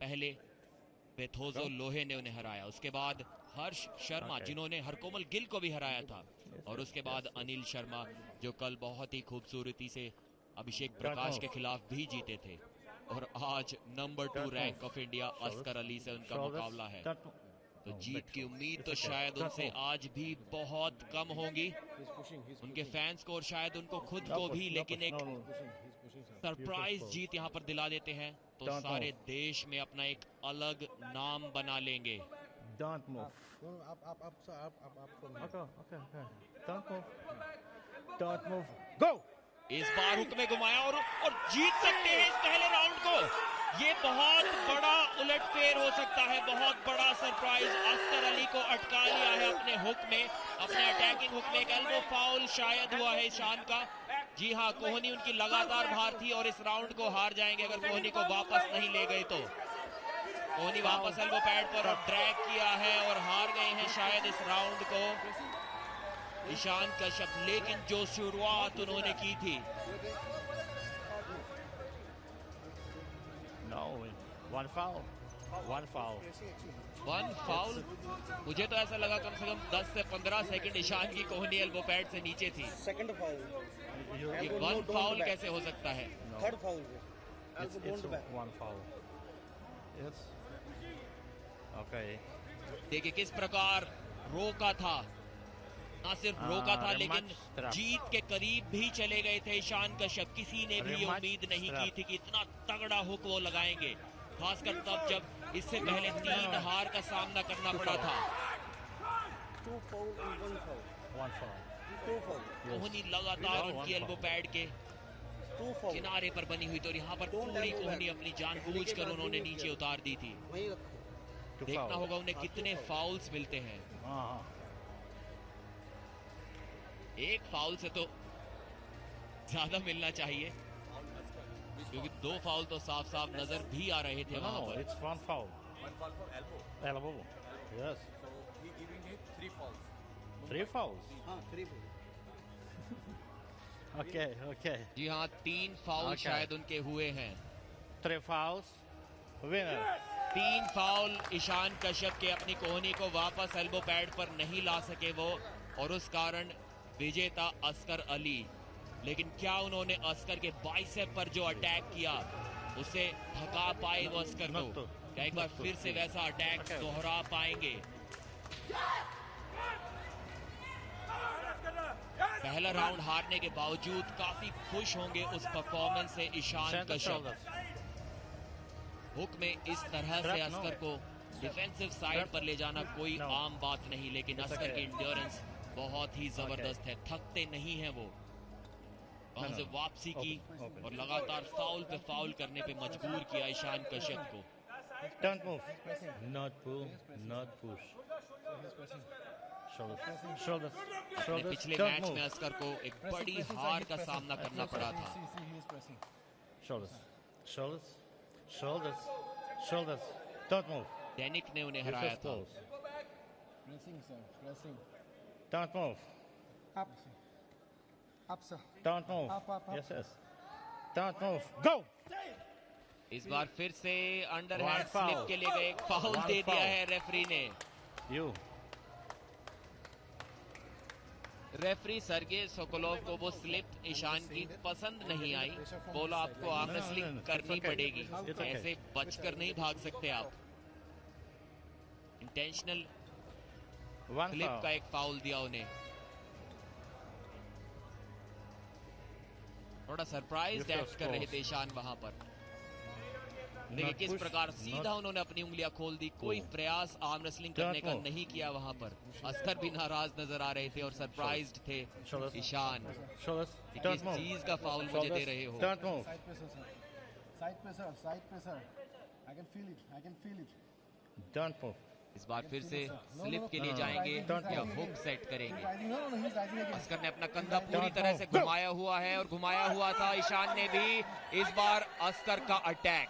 पहले बेथोजो लोहे ने उन्हें हराया, उसके बाद हर्ष शर्मा जिन्होंने हरकोमल गिल को भी हराया था, और उसके बाद अनिल शर्मा जो कल बहुत ही खूबसूरती से अभिषेक प्रकाश के खिलाफ भी जीते थे, और आज number 2 rank of India Oscar Ali से उनका मुकाबला है। तो जीत की उम्मीद तो शायद उनसे आज भी बहुत कम होगी, उनके फैंस को और शायद उनको खुद को भी, लेकिन एक सरप्राइज जीत यहाँ पर दिला देते हैं तो सारे देश में अपना एक अलग नाम बना लेंगे। Don't move. Okay. Don't move. Don't move. Go. इस बार हुक में घुमाया और जीत सकते हैं इस पहले राउंड को। ये बहुत बड़ा उलटफेर हो सकता है, बहुत बड़ा सरप्राइज। अस्कर अली को अटका लिया है अपने हुक में, अपने अटैकिंग हुक में। एक एल्बो फाउल शायद हुआ है ईशान का। जी हाँ, कोहनी उनकी लगातार हार थी और इस राउंड को हार जाएंगे अगर कोहनी को वापस नहीं ले गए तो। कोहनी वापस एल्बो पैड पर और ड्रैग किया है और हार गए हैं शायद इस राउंड को ईशान कश्यप, लेकिन जो शुरुआत उन्होंने की थी। No, one foul. मुझे तो ऐसा लगा कम से कम 10 से 15 सेकंड ईशान की कोहनी एल्बो पैड से नीचे थी। सेकंड फाउल, ये वन फाउल कैसे हो सकता है? Third foul, it's one foul. Yes. Okay. देखिए किस प्रकार रोका था, ना सिर्फ रोका था लेकिन जीत के करीब भी चले गए थे ईशान कश्यप। किसी ने भी ये उम्मीद नहीं की थी कि इतना तगड़ा हुक वो लगाएंगे, खासकर तब जब इससे पहले 3 हार का सामना करना पड़ा था। कोहनी लगातार उनकी एल्बो पैड के किनारे पर बनी हुई थी और यहाँ पर पूरी कोहनी अपनी जानबूझ कर उन्होंने नीचे उतार दी थी। देखना होगा उन्हें कितने फाउल्स मिलते हैं। एक फाउल से तो ज्यादा मिलना चाहिए, क्योंकि 2 फाउल तो साफ साफ नजर भी आ रहे थे वहां पर। It's one foul. Elbow. Yes. So he giving him 3 fouls. 3 fouls. हाँ 3 फाउल। Okay. जी हाँ, 3 फाउल शायद उनके हुए हैं। 3 fouls. Winner. 3 foul Ishan Kashyap के अपनी कोहनी को वापस एल्बो पैड पर नहीं ला सके वो, और उस कारण विजेता अस्कर अली। लेकिन क्या उन्होंने अस्कर के बाइसेप पर जो अटैक किया उसे थका पाए वो अस्कर को? क्या एक बार फिर से वैसा अटैक दोहरा पाएंगे? पहला राउंड हारने के बावजूद काफी खुश होंगे उस परफॉर्मेंस से ईशान कश्यप। हुक में इस तरह से अस्कर को डिफेंसिव साइड पर ले जाना कोई आम बात नहीं, लेकिन अस्कर की इंड्योरेंस बहुत ही जबरदस्त है, थकते नहीं हैं वो। वहां से वापसी की और लगातार फाउल पे फाउल करने पे मजबूर किया ईशान कश्यप को। Don't move. Not pull, not push. Shoulders. पिछले मैच में अस्कर को एक बड़ी हार का सामना करना पड़ा था। Shoulders. Don't move. दैनिक ने उन्हें हराया था। Don't move. Up sir. Don't move. Up. Yes. Don't move. Go. इस बार फिर से अंडरहैंड स्लिप के लिए गए, एक फाउल दे दिया है रेफरी ने। रेफरी सर्गे सोकोलोव को वो स्लिप ईशान की पसंद नहीं आई, बोला आपको आर्म रेसलिंग करनी पड़ेगी, ऐसे बचकर नहीं भाग सकते आप। इंटेंशनल स्लिप का एक फाउल दिया उन्हें। थोड़ा सरप्राइज एक्ट कर रहे थे ईशान वहां पर। देखिए किस प्रकार सीधा उन्होंने अपनी उंगलियां खोल दी, कोई प्रयास आर्म रेसलिंग करने का नहीं किया वहां पर। अस्कर भी नाराज नजर आ रहे थे और सरप्राइज्ड थे ईशान। किस चीज का फाउल मुझे दे रहे हो? Don't move. इस बार फिर से स्लिप के लिए जाएंगे या हुक सेट करेंगे? अस्कर ने अपना कंधा पूरी तरह से घुमाया हुआ है और घुमाया हुआ था ईशान ने भी। इस बार अस्कर का अटैक,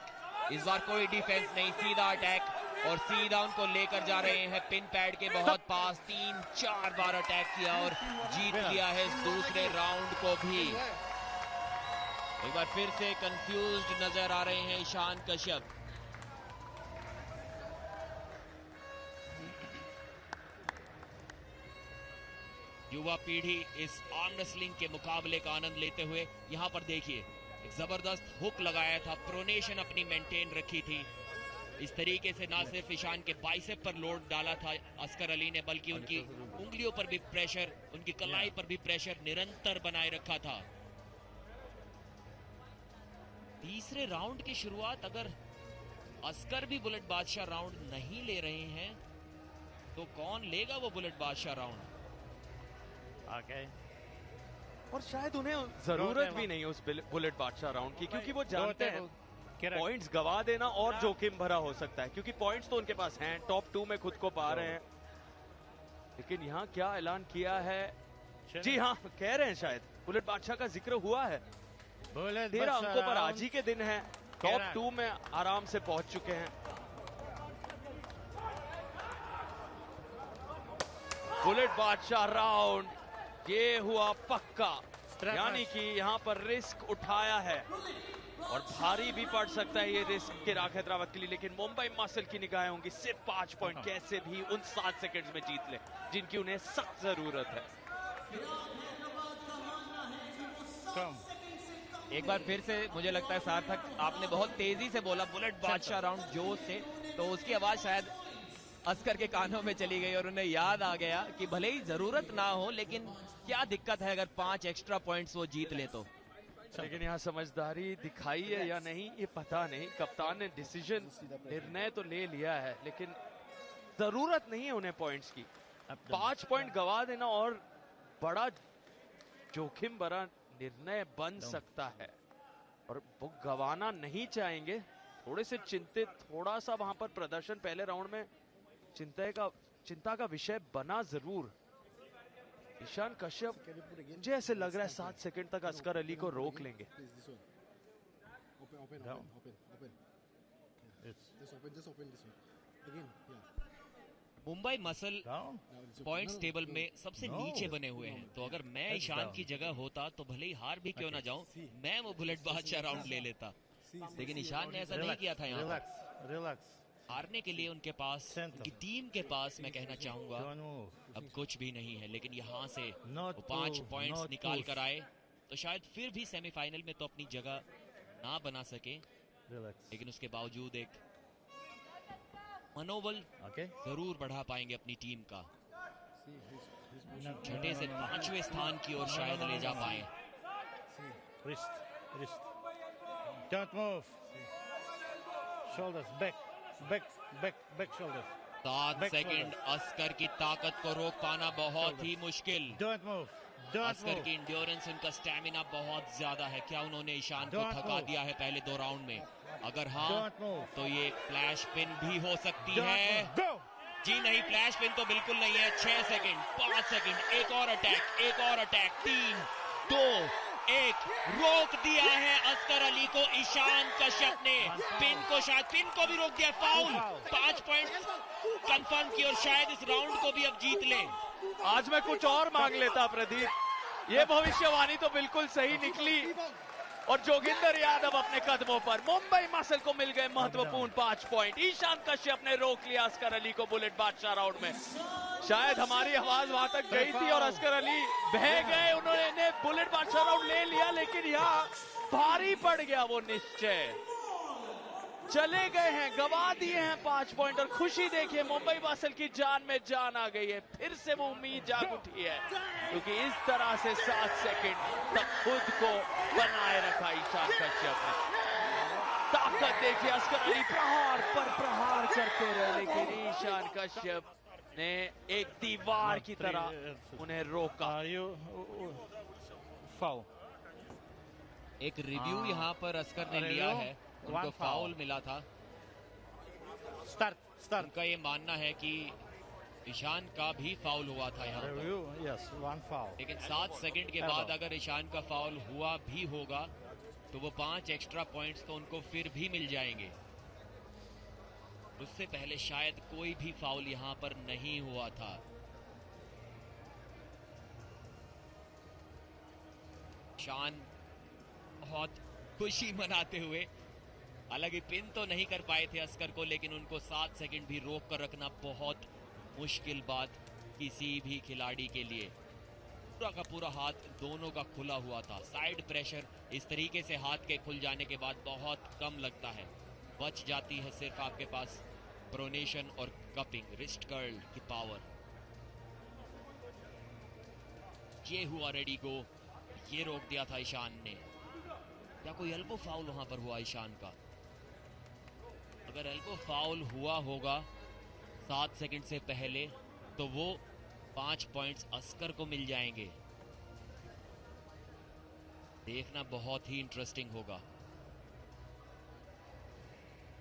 इस बार कोई डिफेंस नहीं, सीधा अटैक और सीधा उनको लेकर जा रहे हैं पिन पैड के बहुत पास। 3-4 बार अटैक किया और जीत लिया है इस दूसरे राउंड को भी। एक बार फिर से कंफ्यूज्ड नजर आ रहे हैं ईशान कश्यप। युवा पीढ़ी इस आर्म रेसलिंग के मुकाबले का आनंद लेते हुए यहाँ पर देखिए एक जबरदस्त हुक लगाया था, प्रोनेशन अपनी मेंटेन रखी थी। इस तरीके से ना सिर्फ ईशान के बाइसेप पर लोड डाला था अस्कर अली ने, बल्कि उनकी उंगलियों पर भी प्रेशर, उनकी कलाई पर भी प्रेशर निरंतर बनाए रखा था। तीसरे राउंड की शुरुआत अगर अस्कर भी बुलेट बादशाह राउंड नहीं ले रहे हैं तो कौन लेगा वो बुलेट बादशाह राउंड? और शायद उन्हें जरूरत भी नहीं उस बुलेट बादशाह राउंड की, क्योंकि वो जानते हैं पॉइंट्स गवा देना और जोखिम भरा हो सकता है, क्योंकि पॉइंट्स तो उनके पास हैं, टॉप 2 में खुद को पा रहे हैं। लेकिन यहाँ क्या ऐलान किया है? जी हाँ, कह रहे हैं शायद बुलेट बादशाह का जिक्र हुआ है। 13 अंकों पर आज ही के दिन है, टॉप 2 में आराम से पहुंच चुके हैं। बुलेट बादशाह राउंड ये हुआ पक्का, यानी कि यहाँ पर रिस्क उठाया है और भारी भी पड़ सकता है ये रिस्क किराक हैदराबाद के लिए। लेकिन मुंबई मसल की निगाहें होंगी सिर्फ 5 पॉइंट कैसे भी उन 7 सेकंड्स में जीत ले जिनकी उन्हें सख्त जरूरत है। एक बार फिर से मुझे लगता है सार्थक, आपने बहुत तेजी से बोला बुलेट बादशाह राउंड जोश से, तो उसकी आवाज शायद अस्कर के कानों में चली गई और उन्हें याद आ गया कि भले ही जरूरत ना हो लेकिन क्या दिक्कत है अगर 5 एक्स्ट्रा पॉइंट्स वो जीत ले तो। लेकिन यहाँ समझदारी दिखाई है या नहीं ये पता नहीं। कप्तान ने डिसीजन, निर्णय तो ले लिया है, लेकिन जरूरत नहीं है उन्हें पॉइंट्स की। 5 पॉइंट गवा देना और बड़ा जोखिम भरा निर्णय बन सकता है और वो गवाना नहीं चाहेंगे। थोड़े से चिंतित, थोड़ा सा वहां पर प्रदर्शन पहले राउंड में चिंता का विषय बना जरूर। ईशान कश्यप मुझे ऐसे लग रहा है 7 सेकंड तक अस्कर अली को रोक लेंगे। मुंबई मसल पॉइंट्स टेबल में सबसे नीचे बने हुए हैं, तो अगर मैं ईशान की जगह होता तो भले ही हार भी क्यों ना जाऊं, मैं वो बुलेट बादशाह राउंड ले लेता। लेकिन ईशान ने ऐसा नहीं किया था। यहाँ हारने के लिए उनके पास, उनकी टीम के पास, मैं कहना चाहूंगा अब कुछ भी नहीं है। लेकिन यहाँ से वो 5 पॉइंट्स निकाल कर आए तो शायद फिर भी सेमीफाइनल में तो अपनी जगह ना बना सके, लेकिन उसके बावजूद एक मनोबल जरूर बढ़ा पाएंगे अपनी टीम का। छठे से 5वें स्थान की ओर शायद ले जा पाए। Don't move. Shoulders back, back shoulders. 7 second Oscar की ताकत को रोक पाना बहुत ही मुश्किल। Don't move. अस्कर की इंड्योरेंस, उनका स्टैमिना बहुत ज्यादा है। क्या उन्होंने ईशान को थका दिया है पहले 2 राउंड में? अगर हाँ तो ये फ्लैश पिन भी हो सकती है। जी नहीं, फ्लैश पिन तो बिल्कुल नहीं है। 6 सेकंड, 5 सेकंड, एक और अटैक, 3, 2, 1, रोक दिया है अस्कर अली को ईशान कश्यप ने। पिन को भी रोक दिया। फाउल, 5 पॉइंट कंफर्म की और शायद इस राउंड को भी अब जीत ले। आज मैं कुछ और मांग लेता प्रदीप, ये भविष्यवाणी तो बिल्कुल सही निकली और जोगिंदर यादव अपने कदमों पर। मुंबई मसल को मिल गए महत्वपूर्ण 5 पॉइंट। ईशान कश्यप ने रोक लिया अस्कर अली को बुलेट बादशाह राउंड में। शायद हमारी आवाज वहां तक गई थी और अस्कर अली बह गए, उन्होंने बुलेट बादशाह राउंड ले लिया, लेकिन यहाँ भारी पड़ गया वो निश्चय। चले गए हैं, गवा दिए हैं 5 पॉइंट और खुशी देखिए मुंबई मसल की जान में जान आ गई है। फिर से वो उम्मीद जाग उठी है, क्योंकि इस तरह से 7 सेकंड तक खुद को बनाए रखा ईशान कश्यप ने। ताकत देखिए, अस्कर अली प्रहार पर प्रहार करते रहे, लेकिन ईशान कश्यप ने एक दीवार की तरह उन्हें रोका। Foul. एक रिव्यू यहाँ पर अस्कर ने लिया है, उनको फाउल मिला था। Start. उनका ये मानना है कि ईशान का भी फाउल हुआ था यहाँ पर। Yes, 1 foul. लेकिन 7 सेकंड के बाद अगर ईशान का फाउल हुआ भी होगा तो वो 5 एक्स्ट्रा पॉइंट्स तो उनको फिर भी मिल जाएंगे। उससे पहले शायद कोई भी फाउल यहाँ पर नहीं हुआ था। ईशान बहुत खुशी मनाते हुए, हालांकि पिन तो नहीं कर पाए थे अस्कर को, लेकिन उनको 7 सेकंड भी रोक कर रखना बहुत मुश्किल बात किसी भी खिलाड़ी के लिए। पूरा का पूरा हाथ दोनों का खुला हुआ था। साइड प्रेशर इस तरीके से हाथ के खुल जाने के बाद बहुत कम लगता है, बच जाती है सिर्फ आपके पास प्रोनेशन और कपिंग, रिस्ट कर्ल की पावर। ये हुआ रेडी गो, ये रोक दिया था ईशान ने। क्या कोई एल्बो फाउल वहां पर हुआ ईशान का? अगर एल्बो फाउल हुआ होगा 7 सेकंड से पहले तो वो 5 पॉइंट्स अस्कर को मिल जाएंगे। देखना बहुत ही इंटरेस्टिंग होगा।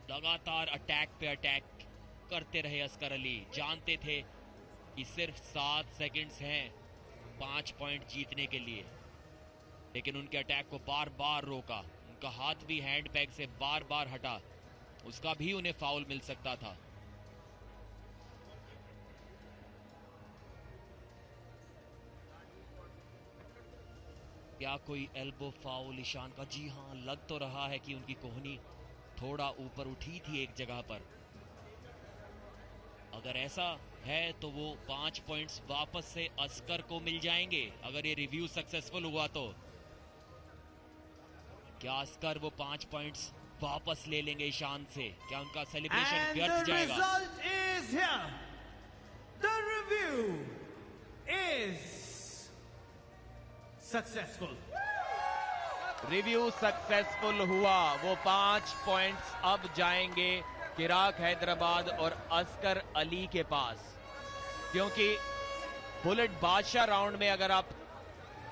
लगातार अटैक पे अटैक करते रहे अस्कर अली। जानते थे कि सिर्फ 7 सेकंड्स हैं 5 पॉइंट जीतने के लिए, लेकिन उनके अटैक को बार बार रोका। उनका हाथ भी हैंड बैग से बार बार हटा, उसका भी उन्हें फाउल मिल सकता था। क्या कोई एल्बो फाउल ईशान का? जी हां, लग तो रहा है कि उनकी कोहनी थोड़ा ऊपर उठी थी एक जगह पर। अगर ऐसा है तो वो 5 पॉइंट्स वापस से अस्कर को मिल जाएंगे अगर ये रिव्यू सक्सेसफुल हुआ तो। क्या अस्कर वो 5 पॉइंट्स वापस ले लेंगे ईशान से? क्या उनका सेलिब्रेशन व्यर्थ जाएगा? result is here. The review is successful. Review successful हुआ। वो 5 पॉइंट्स अब जाएंगे चिराग हैदराबाद और अस्कर अली के पास, क्योंकि बुलेट बादशाह राउंड में अगर आप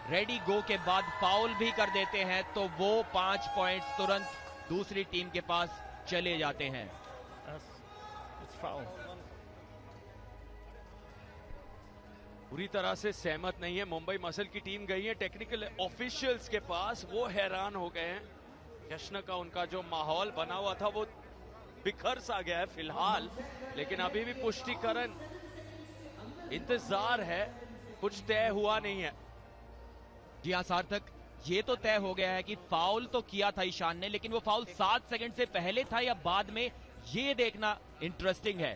रेडी गो के बाद फाउल भी कर देते हैं तो वो 5 पॉइंट्स तुरंत दूसरी टीम के पास चले जाते हैं। It's foul. पूरी तरह से सहमत नहीं है। मुंबई मसल की टीम गई है टेक्निकल ऑफिशियल्स के पास, वो हैरान हो गए हैं। जश्न का उनका जो माहौल बना हुआ था वो बिखर सा गया है फिलहाल, लेकिन अभी भी पुष्टिकरण इंतजार है, कुछ तय हुआ नहीं है। जी हाँ सार्थक, ये तो तय हो गया है कि फाउल तो किया था ईशान ने, लेकिन वो फाउल 7 सेकंड से पहले था या बाद में, ये देखना इंटरेस्टिंग है।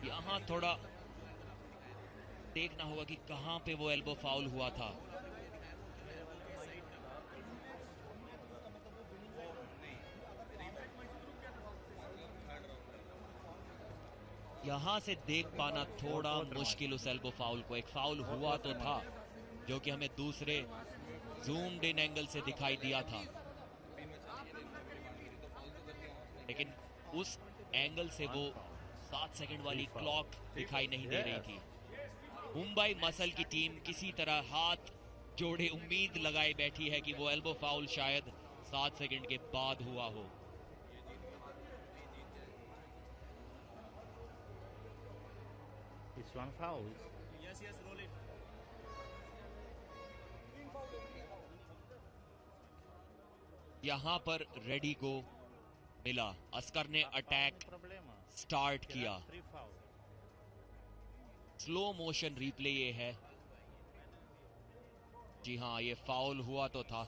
यहां थोड़ा देखना होगा कि कहां पे वो एल्बो फाउल हुआ था। यहां से देख पाना थोड़ा मुश्किल उस एल्बो फाउल को। एक फाउल हुआ तो था जो कि हमें दूसरे जूम्ड इन एंगल से दिखाई दिया था, लेकिन उस एंगल से वो 7 सेकंड वाली क्लॉक दिखाई नहीं दे रही थी। मुंबई मसल की टीम किसी तरह हाथ जोड़े उम्मीद लगाए बैठी है कि वो एल्बो फाउल शायद 7 सेकंड के बाद हुआ हो। It's one foul. Yes, roll it. यहां पर रेडी को मिला। अस्कर ने अटैक स्टार्ट किया। स्लो मोशन रिप्ले ये है। जी हां, ये फाउल हुआ तो था।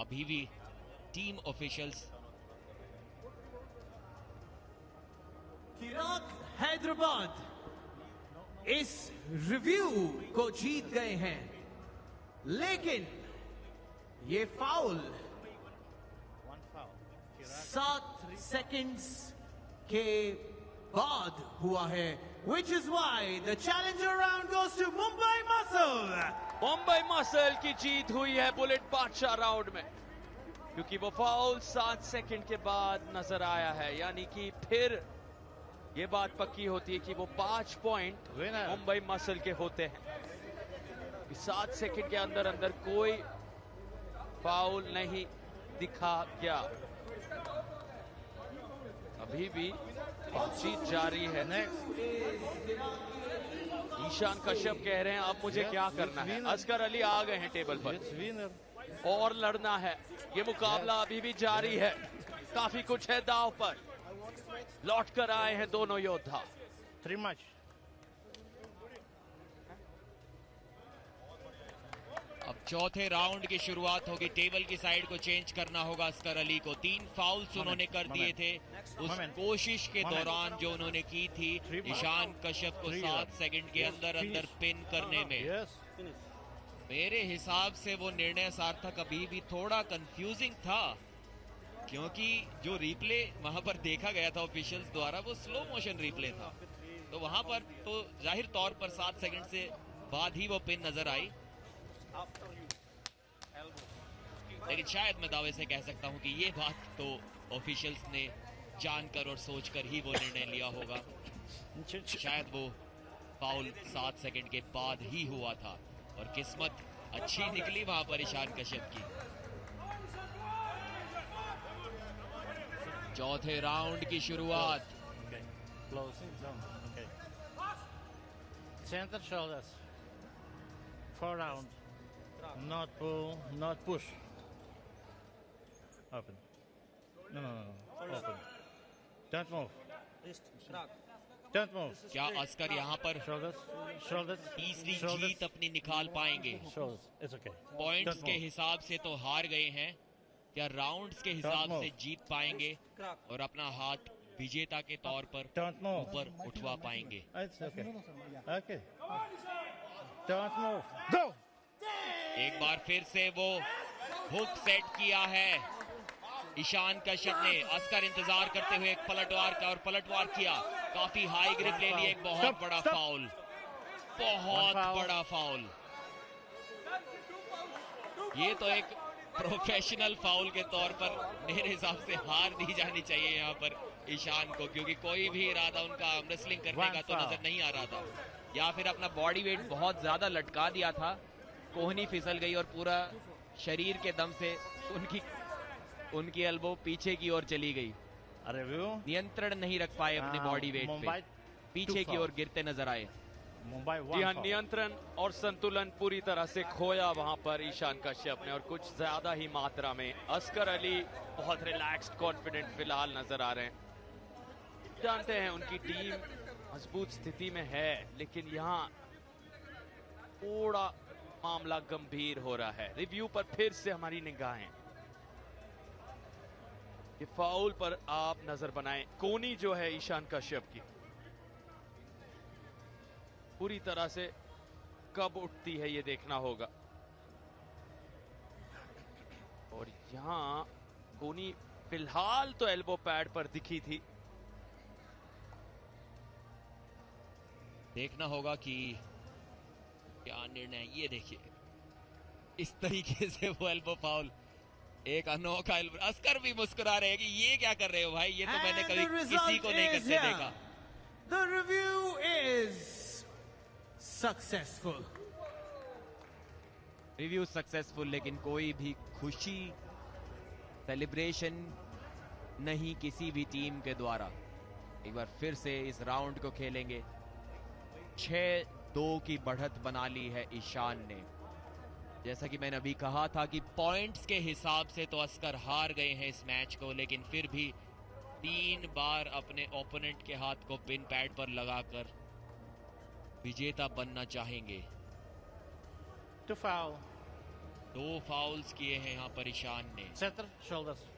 अभी भी टीम ऑफिशियल्स चिराग हैदराबाद इस रिव्यू को जीत गए हैं, लेकिन ये फाउल 7 सेकंड्स के बाद हुआ है, which is why the challenger round goes to Mumbai Muscle. Mumbai muscle की जीत हुई है बुलेट बादशाह राउंड में, क्योंकि वो फाउल 7 सेकंड के बाद नजर आया है। यानी कि फिर ये बात पक्की होती है कि वो 5 पॉइंट मुंबई मसल के होते हैं। 7 सेकंड के अंदर अंदर कोई फाउल नहीं दिखा गया। अभी भी बातचीत जारी है। ईशान कश्यप कह रहे हैं अब मुझे क्या करना है। अस्कर अली आ गए हैं टेबल पर और लड़ना है। ये मुकाबला अभी भी जारी है, काफी कुछ है दांव पर। लौट कर आए हैं दोनों योद्धा। 3 match. अब चौथे राउंड की शुरुआत होगी। टेबल की साइड को चेंज करना होगा अस्कर अली को। 3 फाउल्स उन्होंने कर दिए थे उस कोशिश के दौरान जो उन्होंने की थी ईशान कश्यप को 7 सेकंड के अंदर पिन करने में। मेरे हिसाब से वो निर्णय सार्थक अभी भी थोड़ा कंफ्यूजिंग था, क्योंकि जो रिप्ले वहां पर देखा गया था ऑफिशियल्स द्वारा वो स्लो मोशन रिप्ले था, तो वहां पर तो जाहिर तौर पर 7 सेकंड से बाद ही वो पिन नजर आई। लेकिन शायद मैं दावे से कह सकता हूं कि ये बात तो ऑफिशियल्स ने जानकर और सोचकर ही वो निर्णय लिया होगा। शायद वो फाउल 7 सेकंड के बाद ही हुआ था और किस्मत अच्छी निकली वहां पर ईशान कश्यप की। चौथे राउंड की शुरुआत। Center shoulders. 4 round. Not pull, not push. Open. No. Open. Don't move. Don't move. क्या अस्कर यहाँ पर Shoulders. तीसरी जीत अपनी निकाल पाएंगे? Shoulders. It's okay. Points Don't के move. हिसाब से तो हार गए हैं, क्या राउंड्स के हिसाब से जीत पाएंगे और अपना हाथ विजेता के तौर पर Don't move. ऊपर उठवा पाएंगे? It's okay. Okay. Don't move. Go. एक बार फिर से वो हुक सेट किया है ईशान कश्यप ने। अस्कर इंतजार करते हुए एक पलटवार का और पलटवार किया, काफी हाई ग्रिप ले ली। एक बहुत Stop, बड़ा stop. फाउल, बहुत One foul. बड़ा फाउल। ये तो एक प्रोफेशनल फाउल के तौर पर मेरे हिसाब से हार दी जानी चाहिए यहाँ पर ईशान को, क्योंकि कोई भी इरादा उनका रेसलिंग करने One का तो foul. नजर नहीं आ रहा था, या फिर अपना बॉडी वेट बहुत ज्यादा लटका दिया था। कोहनी फिसल गई और पूरा शरीर के दम से उनकी एल्बो पीछे की ओर चली गई। Review. नियंत्रण नहीं रख पाए अपने बॉडी वेट पे, Mumbai. पीछे की ओर गिरते नजर आए। Mumbai जी 1 हाँ, foul. नियंत्रण और संतुलन पूरी तरह से खोया वहां पर ईशान कश्यप ने, और कुछ ज्यादा ही मात्रा में। अस्कर अली बहुत रिलैक्स्ड, कॉन्फिडेंट फिलहाल नजर आ रहे हैं। जानते हैं उनकी टीम मजबूत स्थिति में है, लेकिन यहाँ थोड़ा मामला गंभीर हो रहा है। रिव्यू पर फिर से हमारी निगाहें ये फाउल पर आप नजर बनाएं। कोनी जो है ईशान कश्यप की, पूरी तरह से कब उठती है ये देखना होगा। और यहां कोनी फिलहाल तो एल्बो पैड पर दिखी थी। देखना होगा कि क्या निर्णय। ये देखिए इस तरीके से वो एल्बो फाउल, एक अनोखा एल्बो। अस्कर भी मुस्कुरा रहे हैं कि ये क्या कर रहे हो भाई, ये तो मैंने And कभी the किसी result को नहीं is करते here. देखा। The review is successful. Review successful, लेकिन कोई भी खुशी सेलिब्रेशन नहीं किसी भी टीम के द्वारा। एक बार फिर से इस राउंड को खेलेंगे। 6-2 की बढ़त बना ली है ईशान ने। जैसा कि मैंने अभी कहा था कि पॉइंट्स के हिसाब से तो अस्कर हार गए हैं इस मैच को, लेकिन फिर भी 3 बार अपने ओपोनेंट के हाथ को पिन पैड पर लगाकर विजेता बनना चाहेंगे। 2 foul. 2 फाउल्स किए हैं यहाँ पर ईशान ने। Center shoulders.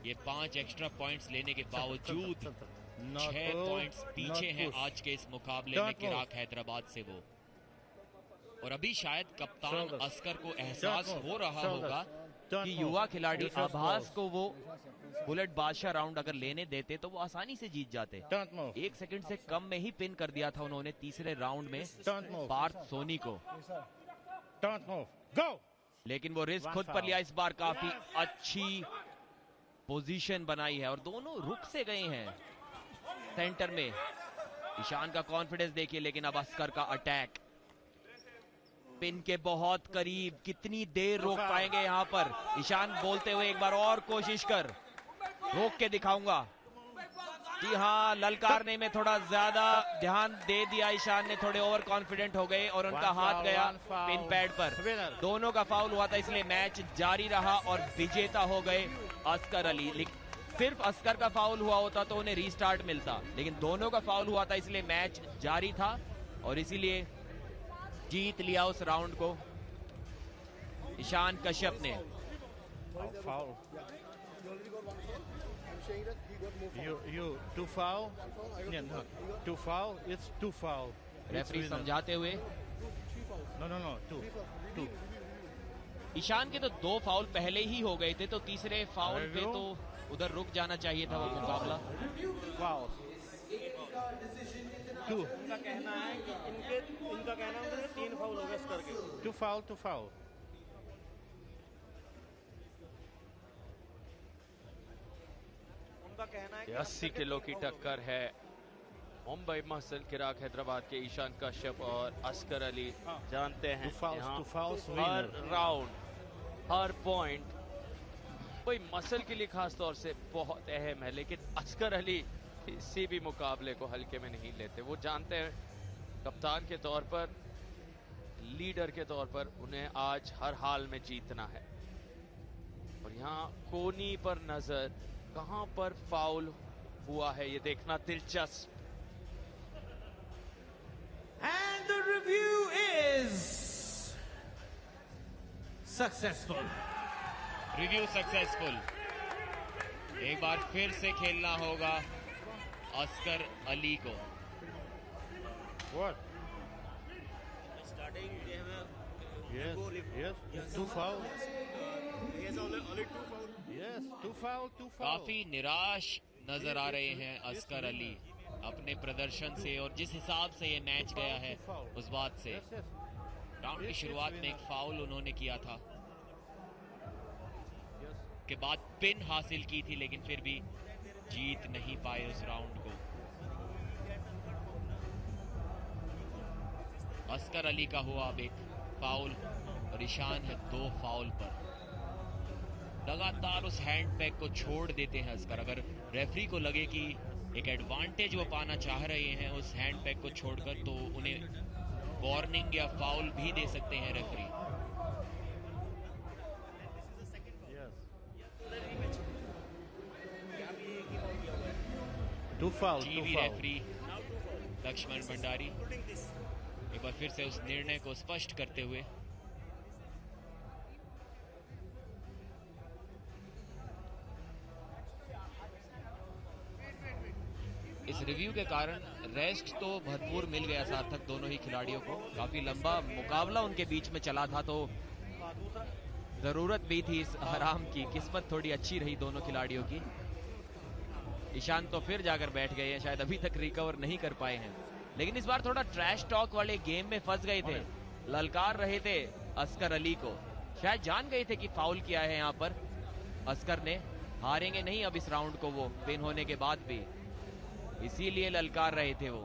ये 5 एक्स्ट्रा पॉइंट्स लेने के बावजूद Center. Not 6 pull, पॉइंट्स पीछे not हैं push. आज के इस मुकाबले में Don't किराक हैदराबाद से वो। और अभी शायद कप्तान Shoulders. अस्कर को एहसास Don't move. हो रहा Shoulders. होगा Don't कि move. युवा खिलाड़ी Your first आभास balls. को वो बुलेट बादशाह राउंड अगर लेने देते तो वो आसानी से जीत जाते। Don't move. 1 सेकंड से कम में ही पिन कर दिया था उन्होंने तीसरे राउंड में Don't move. पार्थ सोनी को। Don't move. Go. लेकिन वो रिस्क One खुद पर foul. लिया इस बार। काफी अच्छी पोजीशन बनाई है और दोनों रुक से गए हैं सेंटर में। ईशान का कॉन्फिडेंस देखिए, लेकिन अब अस्कर का अटैक पिन के बहुत करीब। कितनी देर रोक पाएंगे यहाँ पर ईशान, बोलते हुए एक बार और कोशिश कर, रोक के दिखाऊंगा। जी हाँ, ललकारने में थोड़ा ज्यादा ध्यान दे दिया ईशान ने, थोड़े ओवर कॉन्फिडेंट हो गए और उनका One हाथ foul, गया one foul. पिन पैड पर। Winner. दोनों का फाउल हुआ था, इसलिए मैच जारी रहा और विजेता हो गए अस्कर अली। सिर्फ अस्कर का फाउल हुआ होता तो उन्हें रीस्टार्ट मिलता, लेकिन दोनों का फाउल हुआ था इसलिए मैच जारी था और इसीलिए जीत लिया उस राउंड को ईशान कश्यप ने। Foul. You two foul? Yeah, no. Two foul. It's two foul. Referee समझाते हुए, No. Two. ईशान के तो 2 फाउल पहले ही हो गए थे, तो तीसरे फाउल पे तो उधर रुक जाना चाहिए था वो मुकाबला। Foul. Two. इनका कहना है कि इनका कहना है कि 3 फाउल हो गए इस करके। Two foul. उनका कहना है कि 80 किलो की टक्कर है मुंबई मसल किराक हैदराबाद के ईशान कश्यप और अस्कर अली। जानते हैं Two fouls हर winner. राउंड, हर पॉइंट कोई मसल के लिए खास तौर से बहुत अहम है, लेकिन अस्कर अली किसी भी मुकाबले को हल्के में नहीं लेते। वो जानते हैं कप्तान के तौर पर, लीडर के तौर पर उन्हें आज हर हाल में जीतना है। और यहाँ कोनी पर नजर, कहां पर फाउल हुआ है ये देखना दिलचस्प। And the review is successful. Review successful. एक बार फिर से खेलना होगा अस्कर अली को। What? starting they have a Yes. Two foul. he has only 2 foul. Yes. Two foul. काफी निराश नजर आ रहे हैं अस्कर अली अपने प्रदर्शन से, और जिस हिसाब से ये मैच गया है उस बात से। Yes. राउंड की शुरुआत में एक फाउल उन्होंने किया था, के बाद पिन हासिल की थी, लेकिन फिर भी जीत नहीं पाए उस राउंड को। अस्कर अली का हुआ अब एक फाउल और ईशान है 2 फाउल पर। लगातार उस हैंड पैक को छोड़ देते हैं अस्कर। अगर रेफरी को लगे कि एक एडवांटेज वो पाना चाह रहे हैं उस हैंड पैक को छोड़कर, तो उन्हें वार्निंग या फाउल भी दे सकते हैं referee. Two foul. TV referee Lakshman Bhandari एक बार फिर से उस निर्णय को स्पष्ट करते हुए। इस रिव्यू के कारण रेस्ट तो भरपूर मिल गया सार्थक दोनों ही खिलाड़ियों को। काफी लंबा मुकाबला उनके बीच में चला था, तो जरूरत भी थी इस आराम की। किस्मत थोड़ी अच्छी रही दोनों खिलाड़ियों की। ईशान तो फिर जाकर बैठ गए हैं, शायद अभी तक रिकवर नहीं कर पाए हैं, लेकिन इस बार थोड़ा ट्रैश टॉक वाले गेम में फंस गए थे। ललकार रहे थे अस्कर अली को, शायद जान गए थे कि फाउल किया है यहाँ पर अस्कर ने। हारेंगे नहीं अब इस राउंड को वो, पिन होने के बाद भी, इसीलिए ललकार रहे थे वो।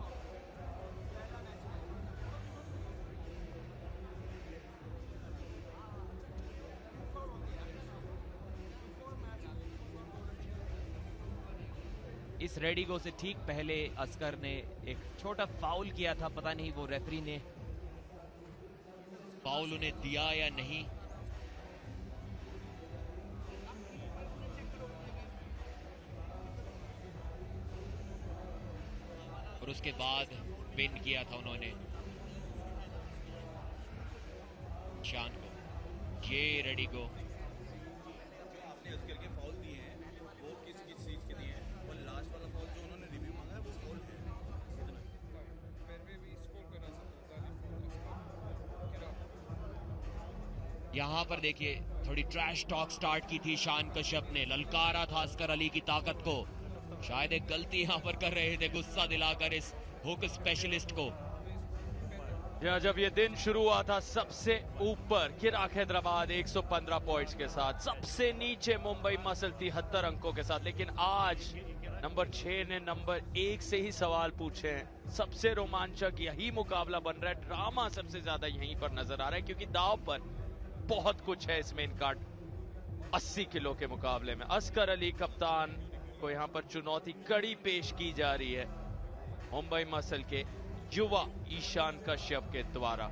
इस रेडिगो से ठीक पहले अस्कर ने एक छोटा फाउल किया था, पता नहीं वो रेफरी ने फाउल उन्हें दिया या नहीं। और उसके बाद पिन किया था उन्होंने ईशान को। ये रेडिगो आपने अस्कर के फाउल दिए हैं वो किस चीज के दिए हैं, और लास्ट वाला फाउल जो उन्होंने रिव्यू मांगा है वो फाउल है। यहाँ पर देखिए थोड़ी ट्रैश टॉक स्टार्ट की थी ईशान कश्यप ने, ललकारा था अस्कर अली की ताकत को। शायद एक गलती यहाँ पर कर रहे थे, गुस्सा दिलाकर इस हुक स्पेशलिस्ट को। जब ये दिन शुरू हुआ था सबसे ऊपर किराक हैदराबाद 115 पॉइंट्स के साथ, सबसे नीचे मुंबई मसल 73 अंकों के साथ। लेकिन आज नंबर 6 ने नंबर 1 से ही सवाल पूछे हैं। सबसे रोमांचक यही मुकाबला बन रहा है, ड्रामा सबसे ज्यादा यहीं पर नजर आ रहा है, क्योंकि दाव पर बहुत कुछ है इस मेन कार्ड 80 किलो के मुकाबले में। अस्कर अली कप्तान को यहां पर चुनौती कड़ी पेश की जा रही है मुंबई मसल के युवा ईशान कश्यप के द्वारा।